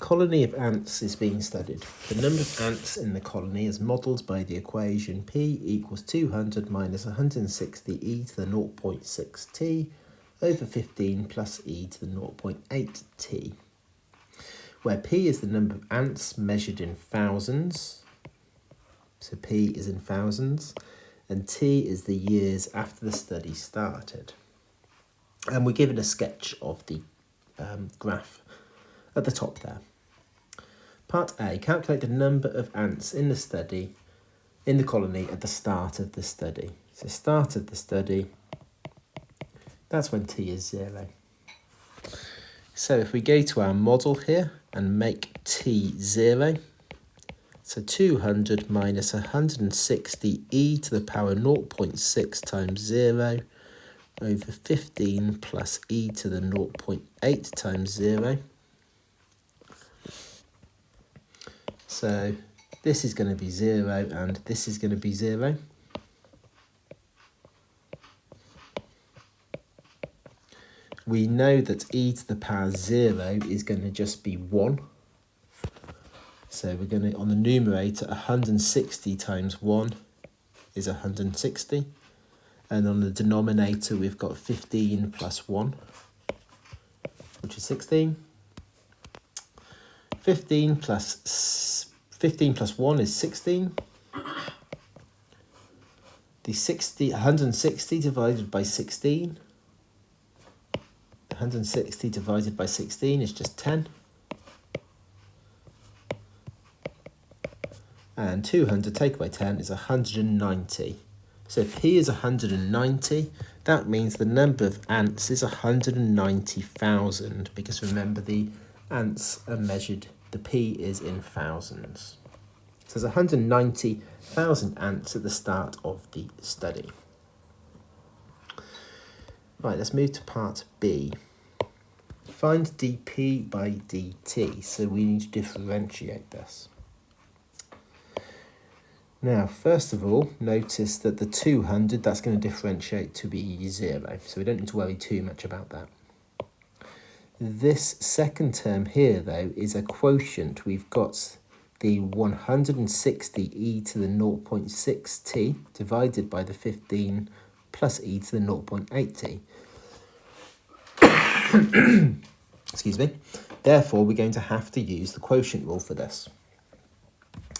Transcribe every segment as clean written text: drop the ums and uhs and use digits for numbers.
colony of ants is being studied. The number of ants in the colony is modelled by the equation P equals 200 minus 160 e to the 0.6t over 15 plus e to the 0.8t, where P is the number of ants measured in thousands, so P is in thousands, and T is the years after the study started. And we're given a sketch of the graph at the top there. Part A, calculate the number of ants in the colony at the start of the study. So start of the study, that's when T is 0. So if we go to our model here and make T 0, so 200 minus 160 e to the power 0.6 times 0 over 15 plus e to the 0.8 times 0. So this is going to be 0 and this is going to be 0. We know that e to the power 0 is going to just be 1. So we're going to, on the numerator, 160 times 1 is 160. And on the denominator, we've got 15 plus 1, which is 16. 15 plus 1 is 16. The 160 divided by 16. 160 divided by 16 is just 10. And 200 taken by 10 is 190. So if P is 190, that means the number of ants is 190,000, because remember the ants are measured, the P is in thousands. So there's 190,000 ants at the start of the study. Right, let's move to part B. Find dP by dt, so we need to differentiate this. Now, first of all, notice that the 200, that's going to differentiate to be 0, so we don't need to worry too much about that. This second term here, though, is a quotient. We've got the 160 e to the 0.6t divided by the 15 plus e to the 0.8t. Excuse me. Therefore, we're going to have to use the quotient rule for this.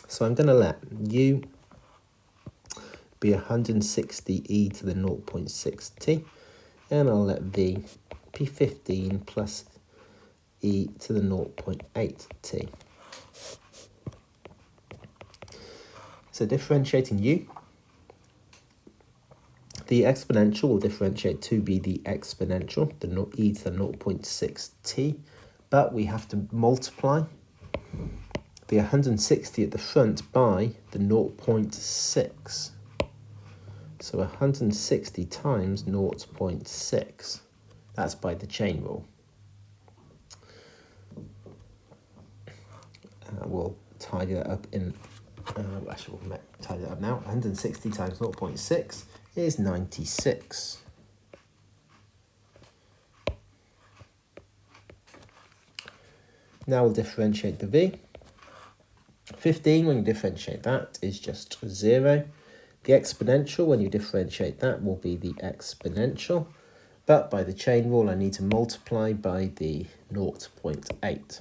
So I'm going to let u be 160 e to the 0.6t, and I'll let v be 15 plus e to the 0.8t. So differentiating u, the exponential will differentiate to be the exponential, the e to the 0.6t, but we have to multiply the 160 at the front by the 0.6. So 160 times 0.6. That's by the chain rule. We'll tidy that up in, actually we'll tidy that up now. 160 times 0.6 is 96. Now we'll differentiate the v. 15, when you differentiate that, is just 0. The exponential, when you differentiate that, will be the exponential. But by the chain rule, I need to multiply by the 0.8.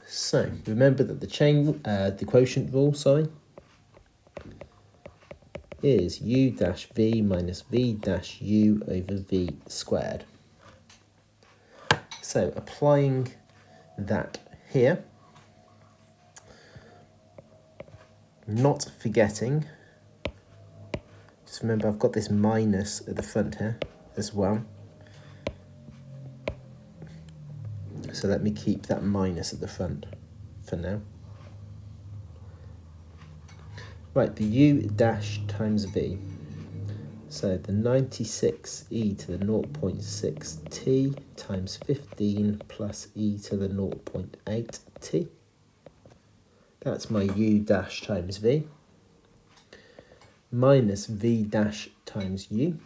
So, remember that the quotient rule, is u dash v minus v dash u over v squared. So applying that here, not forgetting, just remember I've got this minus at the front here as well. So let me keep that minus at the front for now. Right, the u dash times v. So the 96 e to the 0.6t times 15 plus e to the 0.8t. That's my u dash times v. Minus v dash times u.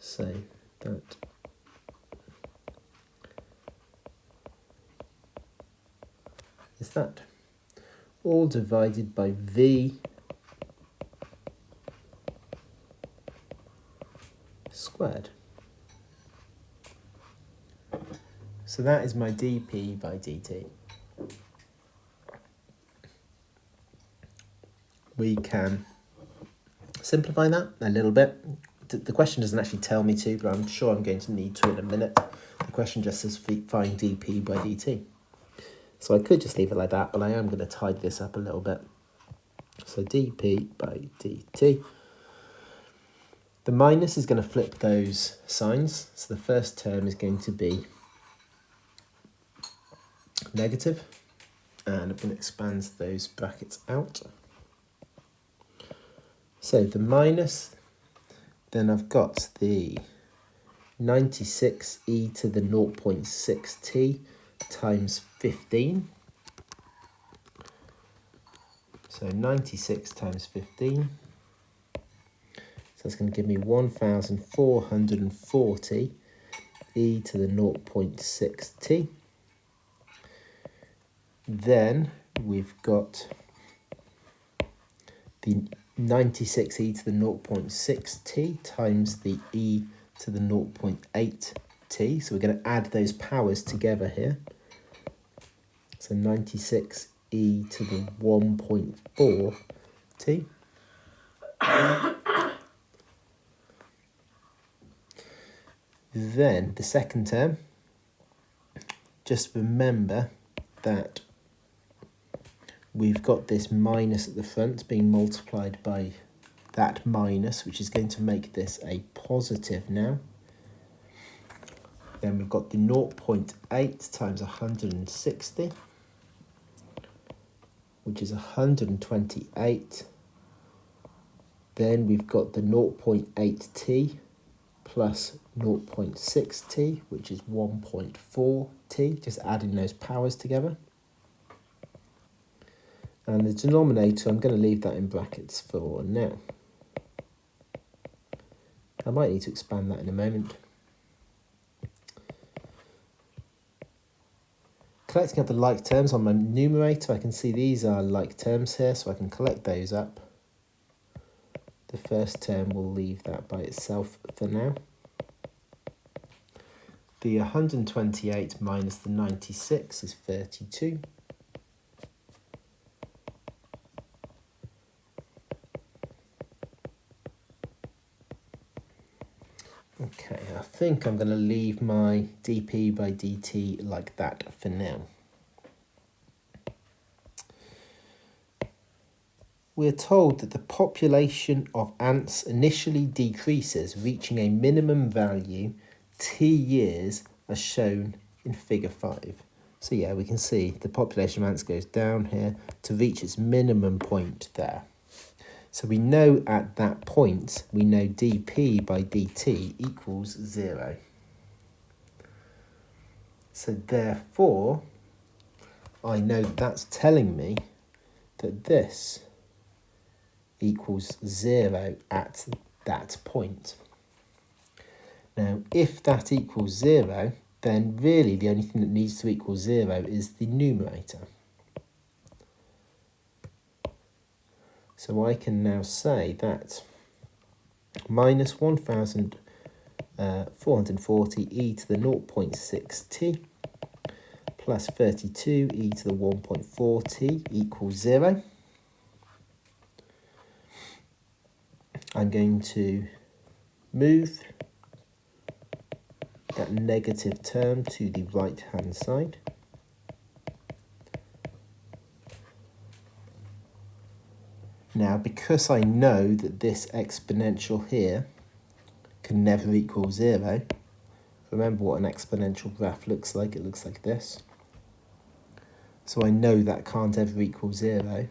So that is that. All divided by v squared. So that is my dp by dt. We can simplify that a little bit. The question doesn't actually tell me to, but I'm sure I'm going to need to in a minute. The question just says find dp by dt. So I could just leave it like that, but I am going to tidy this up a little bit. So dp by dt. The minus is going to flip those signs. So the first term is going to be negative, and I'm going to expand those brackets out. So the minus, then I've got the 96e to the 0.6t times 15. So 96 times 15. So that's going to give me 1440 e to the 0.6t. Then we've got the 96e to the 0.6t times the e to the 0.8t. So we're going to add those powers together here. So 96e to the 1.4t. Then the second term, just remember that we've got this minus at the front being multiplied by that minus, which is going to make this a positive now. Then we've got the 0.8 times 160, which is 128. Then we've got the 0.8t plus 0.6t, which is 1.4t, just adding those powers together. And the denominator, I'm going to leave that in brackets for now. I might need to expand that in a moment. Collecting up the like terms on my numerator, I can see these are like terms here, so I can collect those up. The first term, we'll leave that by itself for now. The 128 minus the 96 is 32. Okay, I think I'm going to leave my dp by dt like that for now. We're told that the population of ants initially decreases, reaching a minimum value t years as shown in figure 5. So yeah, we can see the population of ants goes down here to reach its minimum point there. So we know at that point, we know dp by dt equals 0. So therefore, I know that's telling me that this equals 0 at that point. Now, if that equals 0, then really the only thing that needs to equal 0 is the numerator. So I can now say that minus 1440 e to the 0.6t plus 32 e to the 1.4t equals 0. I'm going to move that negative term to the right-hand side. Now, because I know that this exponential here can never equal 0, remember what an exponential graph looks like. It looks like this. So I know that can't ever equal 0.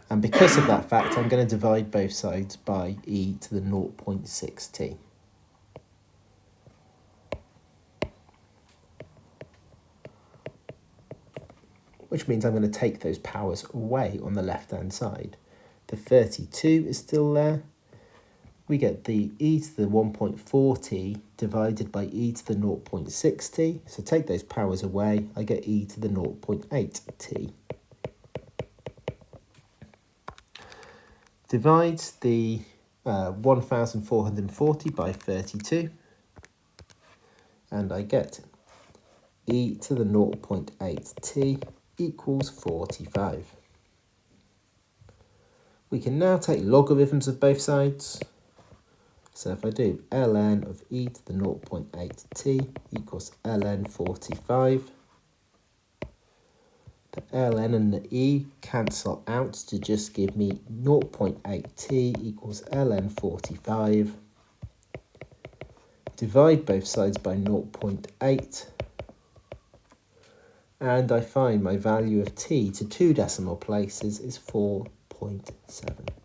And because of that fact, I'm going to divide both sides by e to the 0.6t. Which means I'm going to take those powers away on the left-hand side. The 32 is still there. we get the e to the 1.4t divided by e to the 0.6t. So take those powers away, I get e to the 0.8t. Divides the 1440 by 32, and I get e to the 0.8t equals 45. We can now take logarithms of both sides. So if I do ln of e to the 0.8t equals ln 45, the ln and the e cancel out to just give me 0.8t equals ln 45. Divide both sides by 0.8, and I find my value of t to 2 decimal places is 4.7.